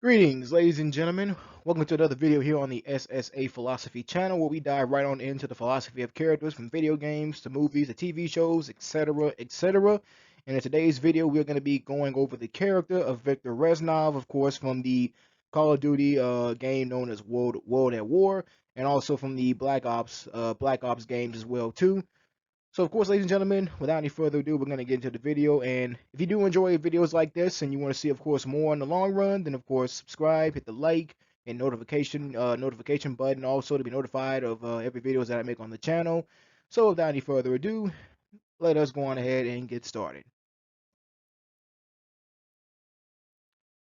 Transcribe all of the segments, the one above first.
Greetings, ladies and gentlemen. Welcome to another video here on the SSA Philosophy channel, where we dive right on into the philosophy of characters from video games to movies to TV shows, etc., etc. And in today's video, we're going to be going over the character of Viktor Reznov, of course, from the Call of Duty game known as World at War, and also from the Black Ops games as well too. So, of course, ladies and gentlemen, without any further ado, we're going to get into the video. And if you do enjoy videos like this and you want to see, of course, more in the long run, then, of course, subscribe, hit the like and notification button also to be notified of every videos that I make on the channel. So, without any further ado, let us go on ahead and get started.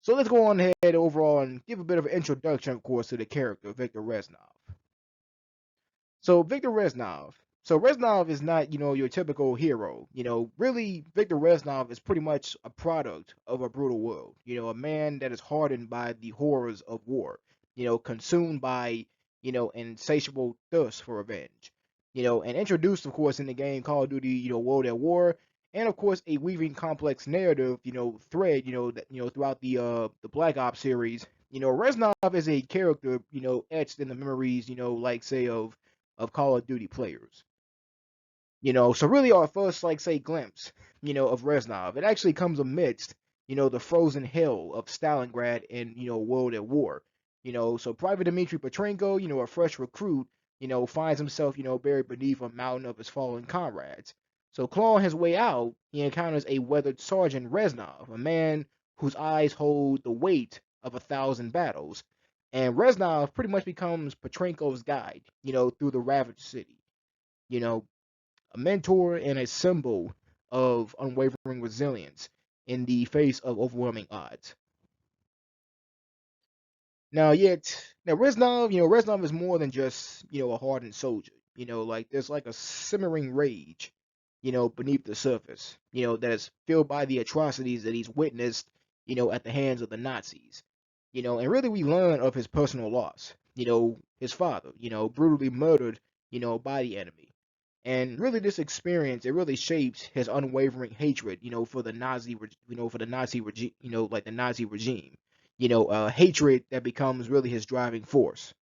So, let's go on ahead overall and give a bit of an introduction, of course, to the character, Viktor Reznov. So Viktor Reznov. So Reznov is not, your typical hero. Really, Viktor Reznov is pretty much a product of a brutal world. A man that is hardened by the horrors of war. Consumed by, insatiable thirst for revenge. And introduced, of course, in the game Call of Duty, World at War, and of course a weaving complex narrative, thread, that throughout the Black Ops series. Reznov is a character, etched in the memories, like say of Call of Duty players. So really our first, like say, glimpse, of Reznov, it actually comes amidst, the frozen hell of Stalingrad and, World at War. So Private Dmitry Petrenko, a fresh recruit, finds himself, buried beneath a mountain of his fallen comrades. So clawing his way out, he encounters a weathered Sergeant Reznov, a man whose eyes hold the weight of 1,000 battles. And Reznov pretty much becomes Petrenko's guide, through the ravaged city. You know, a mentor and a symbol of unwavering resilience in the face of overwhelming odds. Now Reznov is more than just, a hardened soldier. Like there's like a simmering rage, beneath the surface, that is filled by the atrocities that he's witnessed, at the hands of the Nazis. And really we learn of his personal loss, his father, brutally murdered, by the enemy. And really, this experience, it really shapes his unwavering hatred, for the Nazi regime, like the Nazi regime. Hatred that becomes really his driving force.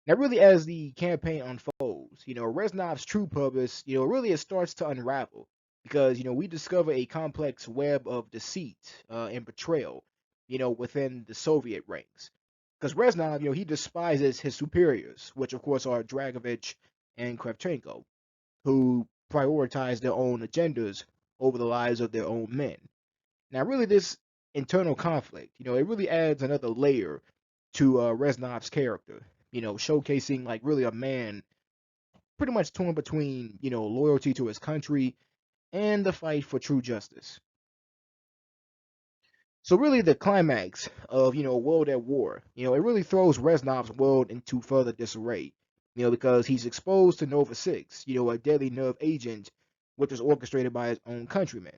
Now, really, as the campaign unfolds, Reznov's true purpose, really it starts to unravel because we discover a complex web of deceit and betrayal, within the Soviet ranks. Because Reznov, he despises his superiors, which of course are Dragovich and Kravchenko, who prioritize their own agendas over the lives of their own men. Now, really, this internal conflict, it really adds another layer to Reznov's character, showcasing like really a man pretty much torn between, loyalty to his country and the fight for true justice. So really the climax of, World at War, it really throws Reznov's world into further disarray, because he's exposed to Nova 6, a deadly nerve agent which was orchestrated by his own countrymen.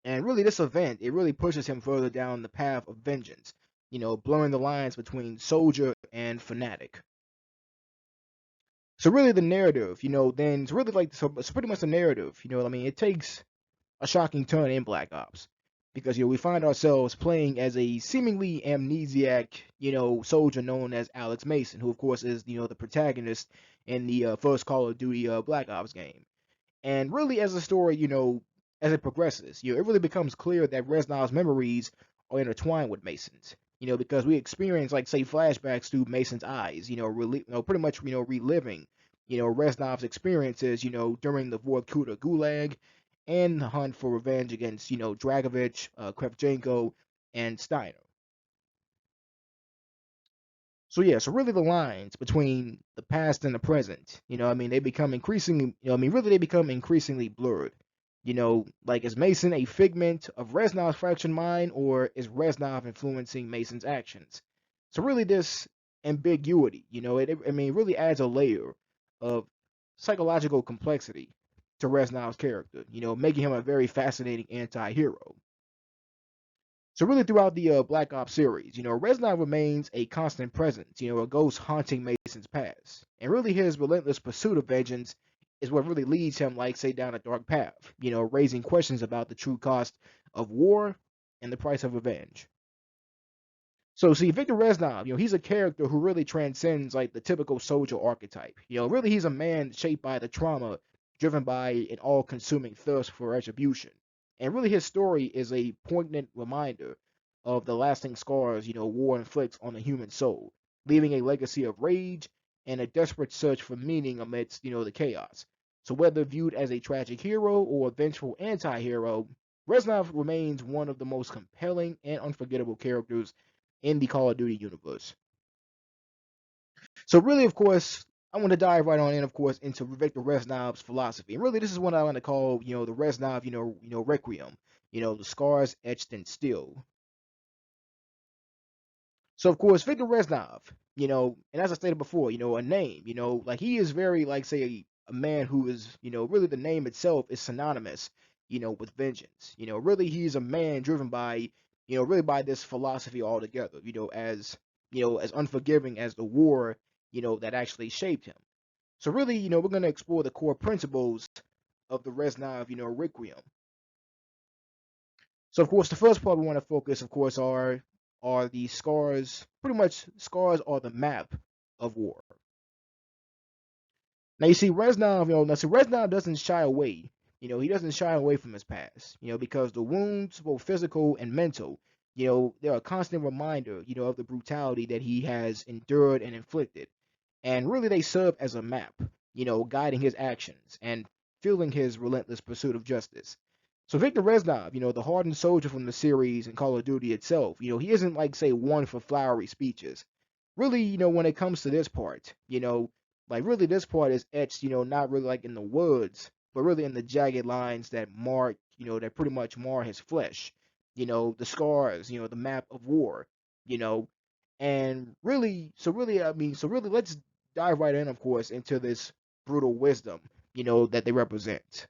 And really this event, it really pushes him further down the path of vengeance, blurring the lines between soldier and fanatic. So really the narrative, then it's really like so it's pretty much the narrative, what I mean? It takes a shocking turn in Black Ops because we find ourselves playing as a seemingly amnesiac, soldier known as Alex Mason, who of course is the protagonist in the first Call of Duty Black Ops game. And really, as the story, as it progresses, it really becomes clear that Reznov's memories are intertwined with Mason's. Because we experience, like, say, flashbacks through Mason's eyes. Pretty much, reliving, Reznov's experiences, during the Vorkuta Gulag and the hunt for revenge against, Dragovich, Kravchenko, and Steiner. So yeah, so really the lines between the past and the present, they become increasingly, really they become increasingly blurred. Like is Mason a figment of Reznov's fractured mind, or is Reznov influencing Mason's actions? So really this ambiguity, it really adds a layer of psychological complexity to Reznov's character, making him a very fascinating anti-hero. So really throughout the Black Ops series, Reznov remains a constant presence, a ghost haunting Mason's past. And really his relentless pursuit of vengeance is what really leads him, like, say, down a dark path, raising questions about the true cost of war and the price of revenge. So see, Viktor Reznov, he's a character who really transcends like the typical soldier archetype. Really he's a man shaped by the trauma, driven by an all-consuming thirst for retribution. And really his story is a poignant reminder of the lasting scars, war inflicts on the human soul, leaving a legacy of rage and a desperate search for meaning amidst, the chaos. So whether viewed as a tragic hero or a vengeful anti-hero, Reznov remains one of the most compelling and unforgettable characters in the Call of Duty universe. So really, of course, I want to dive right on in, of course, into Viktor Reznov's philosophy. And really, this is what I want to call, the Reznov, Requiem, the scars etched in steel. So of course, Viktor Reznov, and as I stated before, a name, like he is very, like, say, a man who is, really the name itself is synonymous, with vengeance. Really he's a man driven by, really by this philosophy altogether, as unforgiving as the war, that actually shaped him. So really, we're gonna explore the core principles of the Reznov, Requiem. So of course, the first part we want to focus, of course, are the scars. Pretty much, scars are the map of war. Now you see, Reznov, Reznov doesn't shy away. He doesn't shy away from his past. Because the wounds, both physical and mental, they're a constant reminder, of the brutality that he has endured and inflicted. And really, they serve as a map, guiding his actions and fueling his relentless pursuit of justice. So Viktor Reznov, the hardened soldier from the series and Call of Duty itself, he isn't like, say, one for flowery speeches. Really, when it comes to this part, like really this part is etched, not really like in the words, but really in the jagged lines that mark, that pretty much mar his flesh, the scars, the map of war, you know, and really, so really, let's dive right in, of course, into this brutal wisdom, that they represent.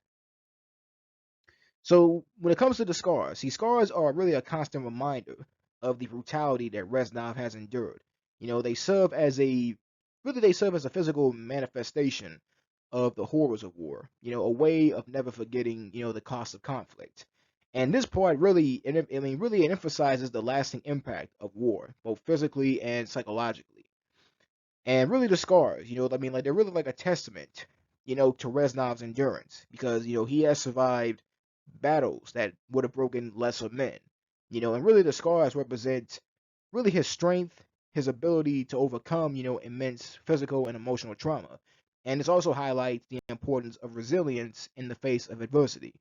So when it comes to the scars, see, scars are really a constant reminder of the brutality that Reznov has endured. They serve as a physical manifestation of the horrors of war. A way of never forgetting, the cost of conflict. And this part really, really it emphasizes the lasting impact of war, both physically and psychologically. And really the scars, like they're really like a testament, to Reznov's endurance because, he has survived battles that would have broken lesser men, and really the scars represent really his strength, his ability to overcome, immense physical and emotional trauma. And this also highlights the importance of resilience in the face of adversity.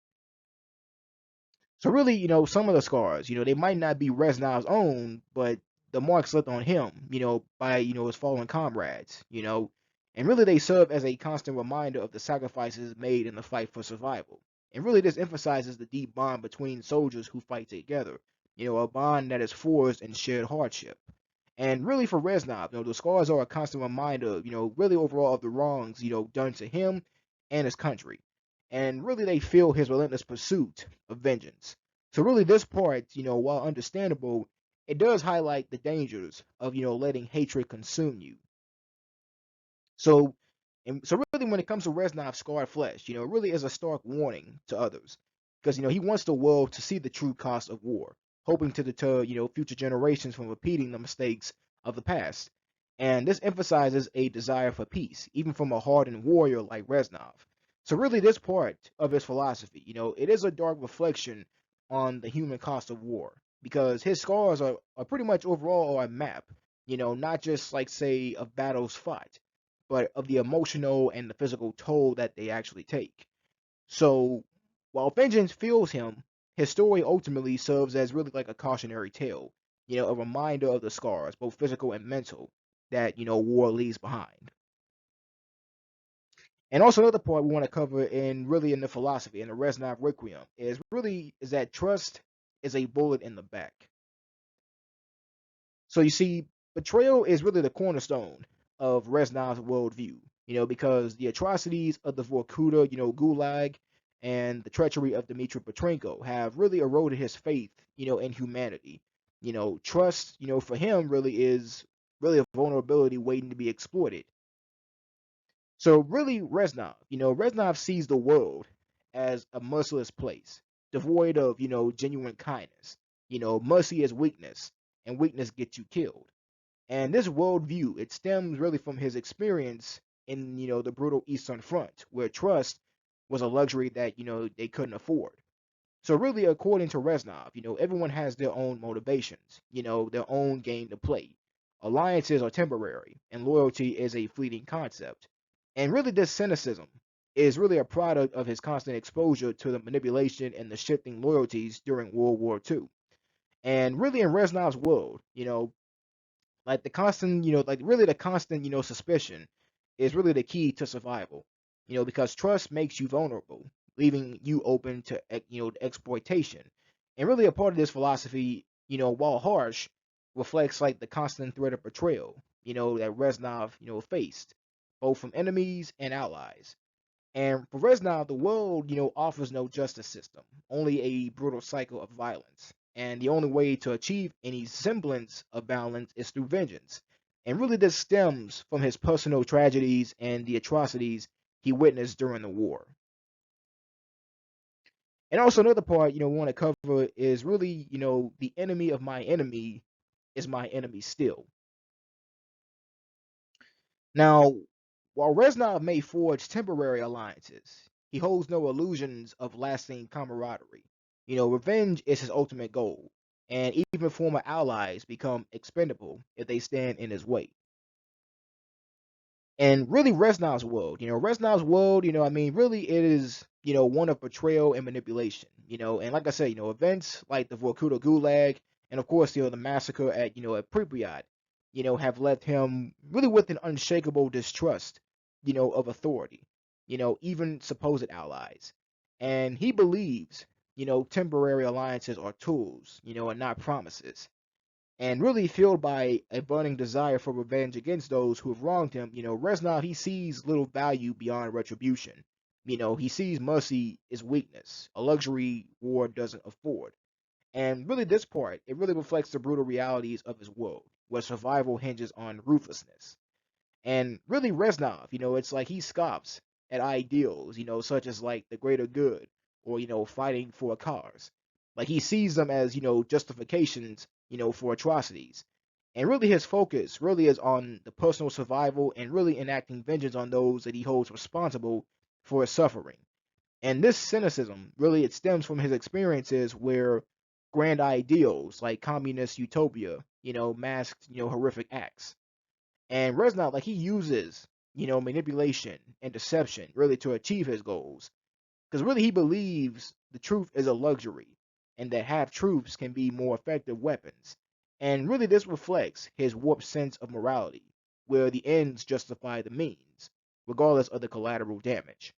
So really, some of the scars, they might not be Reznov's own, but the marks left on him, by, his fallen comrades, and really they serve as a constant reminder of the sacrifices made in the fight for survival. And really this emphasizes the deep bond between soldiers who fight together, a bond that is forged in shared hardship. And really for Reznov, the scars are a constant reminder, really overall of the wrongs, done to him and his country. And really they feel his relentless pursuit of vengeance. So really this part, while understandable, it does highlight the dangers of, letting hatred consume you. So, and so really, when it comes to Reznov's scarred flesh, it really is a stark warning to others, because he wants the world to see the true cost of war, hoping to deter future generations from repeating the mistakes of the past. And this emphasizes a desire for peace, even from a hardened warrior like Reznov. So really, this part of his philosophy, it is a dark reflection on the human cost of war, because his scars are pretty much overall a map, not just like say of battles fought but of the emotional and the physical toll that they actually take. So while vengeance fuels him, his story ultimately serves as really like a cautionary tale, a reminder of the scars, both physical and mental, that war leaves behind. And also another point we want to cover in the philosophy in the Reznov Requiem is that trust is a bullet in the back. So you see, betrayal is really the cornerstone of Reznov's worldview, because the atrocities of the Vorkuta, Gulag, and the treachery of Dmitry Petrenko have really eroded his faith, in humanity. Trust, for him really is really a vulnerability waiting to be exploited. So really, Reznov sees the world as a merciless place, devoid of, genuine kindness. Mercy as weakness, and weakness gets you killed. And this worldview, it stems really from his experience in, the brutal Eastern Front, where trust was a luxury that, they couldn't afford. So really, according to Reznov, everyone has their own motivations, their own game to play. Alliances are temporary, and loyalty is a fleeting concept. And really, this cynicism is really a product of his constant exposure to the manipulation and the shifting loyalties during World War II. And really, in Reznov's world, like the constant, like really the constant, suspicion is really the key to survival. Because trust makes you vulnerable, leaving you open to, exploitation. And really a part of this philosophy, while harsh, reflects like the constant threat of betrayal, that Reznov, faced, both from enemies and allies. And for Reznov, the world, offers no justice system, only a brutal cycle of violence. And the only way to achieve any semblance of balance is through vengeance. And really, this stems from his personal tragedies and the atrocities he witnessed during the war. And also, another part, we want to cover is really, the enemy of my enemy is my enemy still. Now, while Reznov may forge temporary alliances, he holds no illusions of lasting camaraderie. Revenge is his ultimate goal, and even former allies become expendable if they stand in his way. And really, Reznov's world, I mean, really it is, one of betrayal and manipulation, and like I said, events like the Vorkuta Gulag and of course, the massacre at, at Pripyat, have left him really with an unshakable distrust, of authority, even supposed allies. And he believes, temporary alliances are tools, and not promises, and really fueled by a burning desire for revenge against those who have wronged him. Reznov, he sees little value beyond retribution. He sees mercy as weakness, a luxury war doesn't afford. And really, this part, it really reflects the brutal realities of his world, where survival hinges on ruthlessness. And really, Reznov, it's like he scoffs at ideals, such as like the greater good or, fighting for a cause. Like he sees them as, justifications, for atrocities. And really, his focus really is on the personal survival and really enacting vengeance on those that he holds responsible for his suffering. And this cynicism really it stems from his experiences where grand ideals like communist utopia, masked, horrific acts. And Reznov, like he uses, manipulation and deception really to achieve his goals. Because really he believes the truth is a luxury and that half truths can be more effective weapons. And really this reflects his warped sense of morality, where the ends justify the means, regardless of the collateral damage.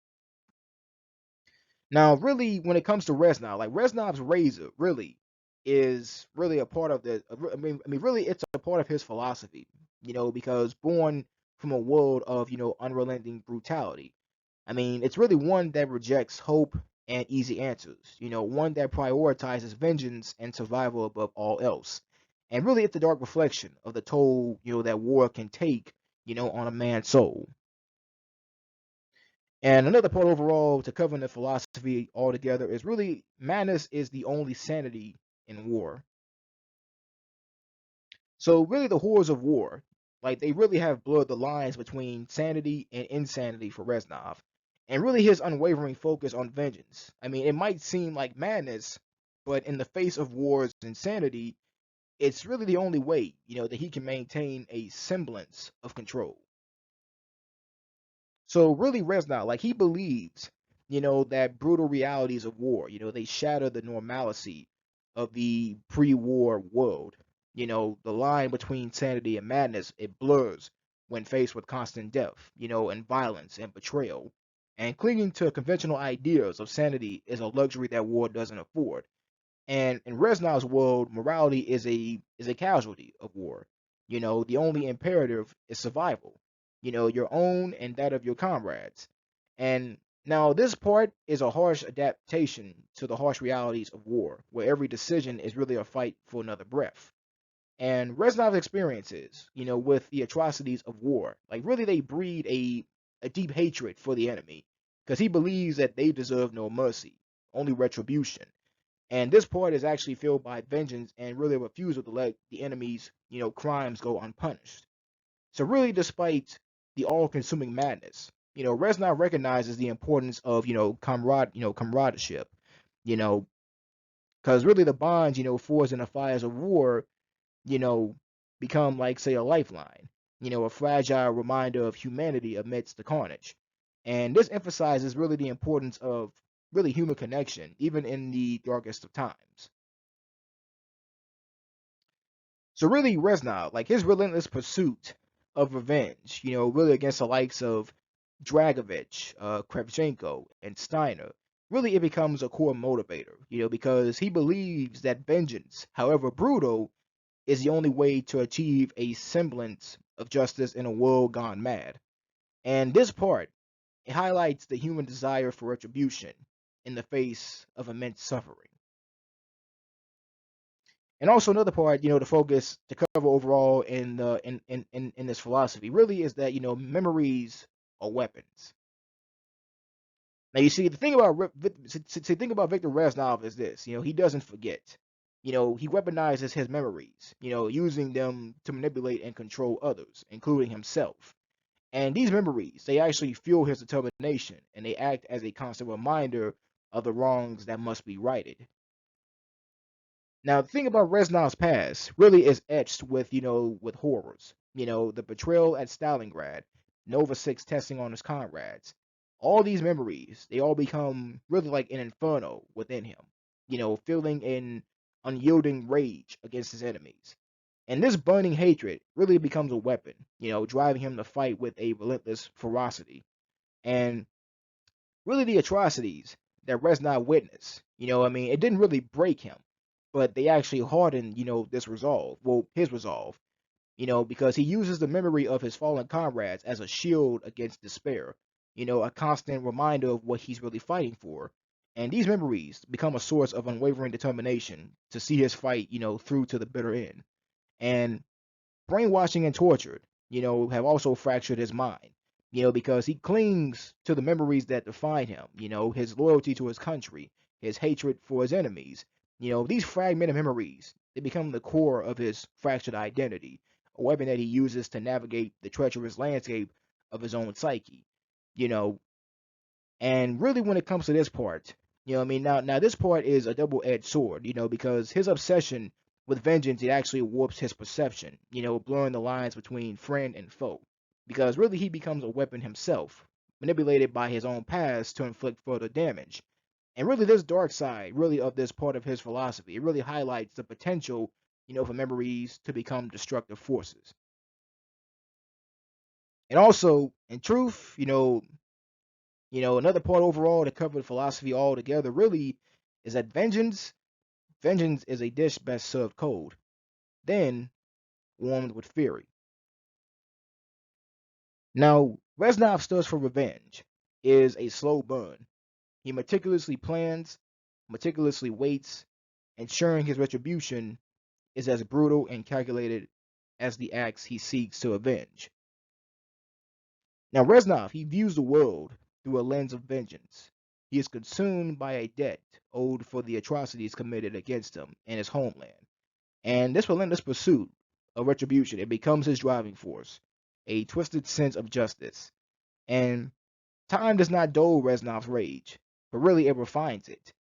Now, really, when it comes to Reznov, like Reznov's razor, really is really a part of the. I mean, really, it's a part of his philosophy. Because born from a world of unrelenting brutality. I mean, it's really one that rejects hope and easy answers. One that prioritizes vengeance and survival above all else. And really, it's a dark reflection of the toll that war can take on a man's soul. And another part overall to covering the philosophy altogether is really madness is the only sanity in war. So really the horrors of war, like they really have blurred the lines between sanity and insanity for Reznov. And really his unwavering focus on vengeance. I mean, it might seem like madness, but in the face of war's insanity, it's really the only way, that he can maintain a semblance of control. So really Reznov, like he believes, that brutal realities of war, they shatter the normalcy of the pre-war world. The line between sanity and madness, it blurs when faced with constant death, and violence and betrayal. And clinging to conventional ideas of sanity is a luxury that war doesn't afford. And in Reznov's world, morality is a casualty of war. The only imperative is survival. Your own and that of your comrades. And now this part is a harsh adaptation to the harsh realities of war, where every decision is really a fight for another breath. And Reznov's experiences, with the atrocities of war, like really they breed a deep hatred for the enemy, because he believes that they deserve no mercy, only retribution. And this part is actually filled by vengeance and really a refusal to let the enemy's, crimes go unpunished. So really, despite the all-consuming madness, Reznov recognizes the importance of, comradeship, you know, because really the bonds, forged in the fires of war, you know, become like, say, a lifeline, a fragile reminder of humanity amidst the carnage. And this emphasizes really the importance of really human connection, even in the darkest of times. So really, Reznov, like his relentless pursuit of revenge, really against the likes of Dragovich, Kravchenko, and Steiner, really it becomes a core motivator, because he believes that vengeance, however brutal, is the only way to achieve a semblance of justice in a world gone mad. And this part, it highlights the human desire for retribution in the face of immense suffering. And also another part, the focus to cover overall in the in this philosophy really is that memories are weapons. Now you see the thing about think about Viktor Reznov is this, he doesn't forget. He weaponizes his memories, using them to manipulate and control others, including himself. And these memories, they actually fuel his determination and they act as a constant reminder of the wrongs that must be righted. Now, the thing about Reznov's past really is etched with, with horrors. The betrayal at Stalingrad, Nova 6 testing on his comrades. All these memories, they all become really like an inferno within him, feeling an unyielding rage against his enemies. And this burning hatred really becomes a weapon, driving him to fight with a relentless ferocity. And really the atrocities that Reznov witnessed. I mean, it didn't really break him, but they actually hardened, this resolve. Well, his resolve, because he uses the memory of his fallen comrades as a shield against despair, a constant reminder of what he's really fighting for. And these memories become a source of unwavering determination to see his fight, through to the bitter end. And brainwashing and tortured, have also fractured his mind, because he clings to the memories that define him, his loyalty to his country, his hatred for his enemies. These fragmented memories, they become the core of his fractured identity, a weapon that he uses to navigate the treacherous landscape of his own psyche, you know, and really, when it comes to this part, what I mean, now this part is a double-edged sword, because his obsession with vengeance it actually warps his perception, blurring the lines between friend and foe, because really he becomes a weapon himself, manipulated by his own past to inflict further damage. And really, this dark side, really of this part of his philosophy, it really highlights the potential, for memories to become destructive forces. And also, in truth, another part overall to cover the philosophy altogether really is that vengeance is a dish best served cold, then warmed with fury. Now, Reznov stands for revenge, is a slow burn. He meticulously plans, meticulously waits, ensuring his retribution is as brutal and calculated as the acts he seeks to avenge. Now, Reznov, he views the world through a lens of vengeance. He is consumed by a debt owed for the atrocities committed against him and his homeland. And this relentless pursuit of retribution, it becomes his driving force, a twisted sense of justice. And time does not dull Reznov's rage, but really it refines it.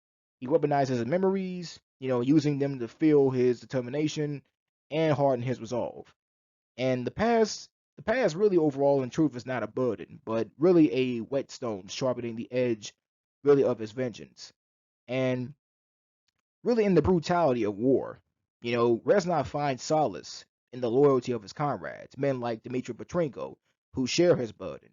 He weaponizes his memories, using them to fuel his determination and harden his resolve. And the past really overall in truth is not a burden, but really a whetstone sharpening the edge really of his vengeance. And really in the brutality of war. Reznov finds solace in the loyalty of his comrades, men like Dmitry Petrenko, who share his burden.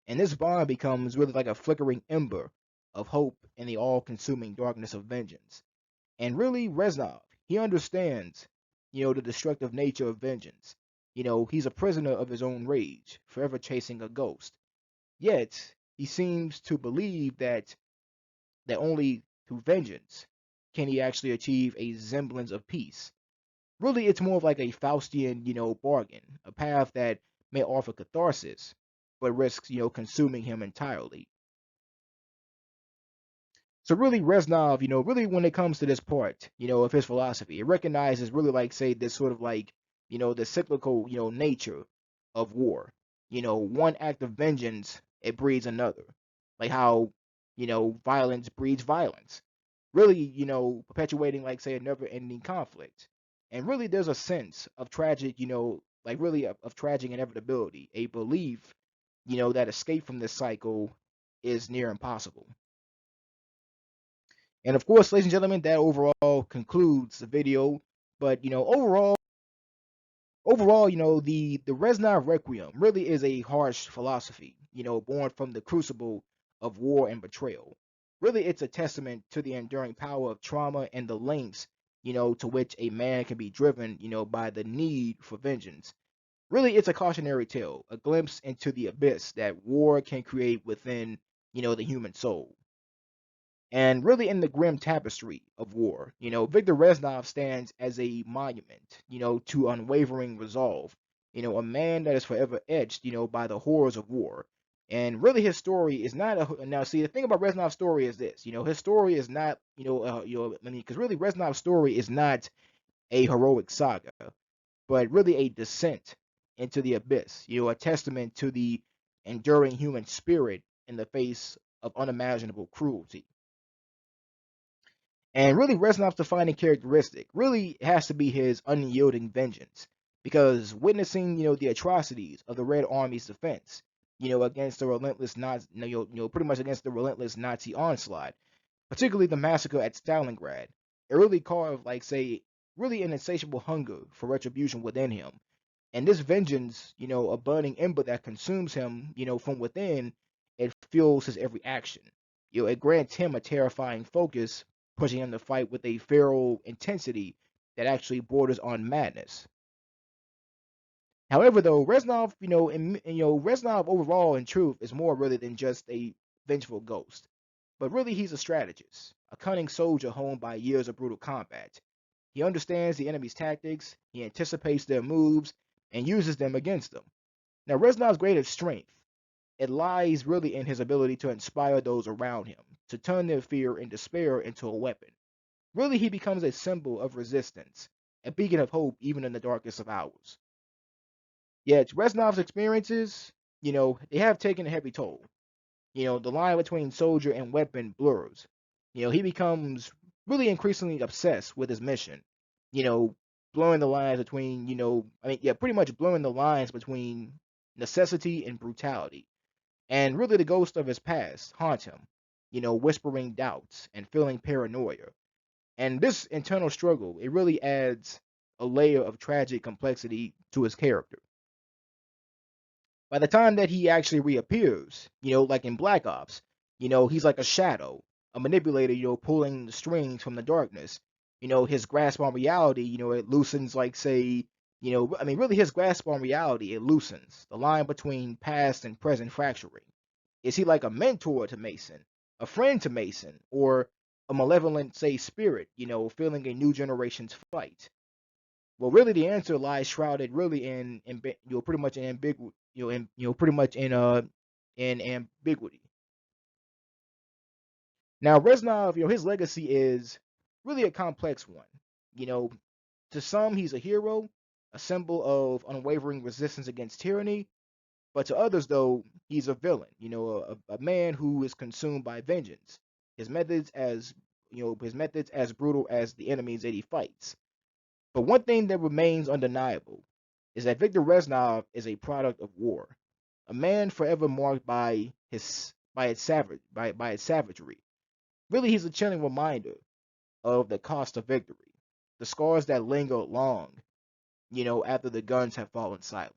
And this bond becomes really like a flickering ember of hope in the all consuming darkness of vengeance. And really, Reznov, he understands, the destructive nature of vengeance. He's a prisoner of his own rage, forever chasing a ghost. Yet, he seems to believe that only through vengeance can he actually achieve a semblance of peace. Really, it's more of like a Faustian, bargain, a path that may offer catharsis, but risks, consuming him entirely. So really, Reznov, really when it comes to this part, of his philosophy, it recognizes really like say this sort of like, the cyclical, nature of war. One act of vengeance, it breeds another. Like how, violence breeds violence. Really, perpetuating like say a never-ending conflict. And really there's a sense of tragic, like really of tragic inevitability, a belief, that escape from this cycle is near impossible. And of course, ladies and gentlemen, that overall concludes the video. But overall, the Reznov Requiem really is a harsh philosophy, born from the crucible of war and betrayal. Really, it's a testament to the enduring power of trauma and the lengths, to which a man can be driven, by the need for vengeance. Really, it's a cautionary tale, a glimpse into the abyss that war can create within, the human soul. And really, in the grim tapestry of war, Viktor Reznov stands as a monument, to unwavering resolve, a man that is forever etched, by the horrors of war. And really, his story is not a. Now, see, the thing about Reznov's story is this, his story is not, I mean, because really, Reznov's story is not a heroic saga, but really a descent into the abyss, a testament to the enduring human spirit in the face of unimaginable cruelty. And really, Reznov's defining characteristic really has to be his unyielding vengeance, because witnessing, the atrocities of the Red Army's defense, against the relentless Nazi, pretty much against the relentless Nazi onslaught, particularly the massacre at Stalingrad, it really carved, like, say, really an insatiable hunger for retribution within him. And this vengeance, a burning ember that consumes him, from within, it fuels his every action. It grants him a terrifying focus, pushing him to fight with a feral intensity that actually borders on madness. However, though, Reznov, Reznov overall, in truth, is more really than just a vengeful ghost. But really, he's a strategist, a cunning soldier honed by years of brutal combat. He understands the enemy's tactics, he anticipates their moves, and uses them against them. Now, Reznov's greatest strength, it lies really in his ability to inspire those around him, to turn their fear and despair into a weapon. Really, he becomes a symbol of resistance, a beacon of hope even in the darkest of hours. Yet, Reznov's experiences, they have taken a heavy toll. The line between soldier and weapon blurs. He becomes really increasingly obsessed with his mission. You know, blurring the lines between, pretty much blurring the lines between necessity and brutality. And really, the ghost of his past haunt him, whispering doubts and feeling paranoia. And this internal struggle, it really adds a layer of tragic complexity to his character. By the time that he actually reappears, like in Black Ops, he's like a shadow, a manipulator, pulling the strings from the darkness. His grasp on reality, it loosens, like, say, really his grasp on reality, it loosens the line between past and present fracturing. Is he like a mentor to Mason, a friend to Mason, or a malevolent, say, spirit, filling a new generation's fight? Well, really, the answer lies shrouded really in pretty much in ambiguity, pretty much in ambiguity. Now, Reznov, his legacy is really a complex one. You know, to some, he's a hero, a symbol of unwavering resistance against tyranny. But to others, though, he's a villain. A man who is consumed by vengeance. His methods as brutal as the enemies that he fights. But one thing that remains undeniable is that Viktor Reznov is a product of war, a man forever marked by its savagery. Really, he's a chilling reminder of the cost of victory, the scars that linger long, after the guns have fallen silent.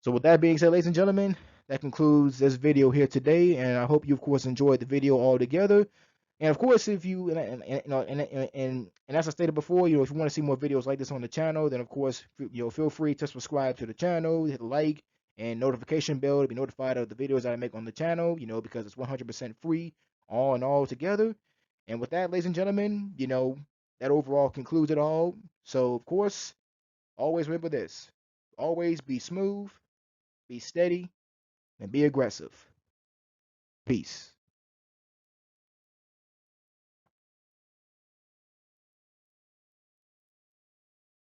So with that being said, ladies and gentlemen, that concludes this video here today, and I hope you, of course, enjoyed the video altogether. And of course, if you and as I stated before, if you want to see more videos like this on the channel, then of course, feel free to subscribe to the channel, hit like and notification bell to be notified of the videos that I make on the channel. Because it's 100% free, all in all together. And with that, ladies and gentlemen, that overall concludes it all. So of course, always remember this: always be smooth, be steady, and be aggressive. Peace.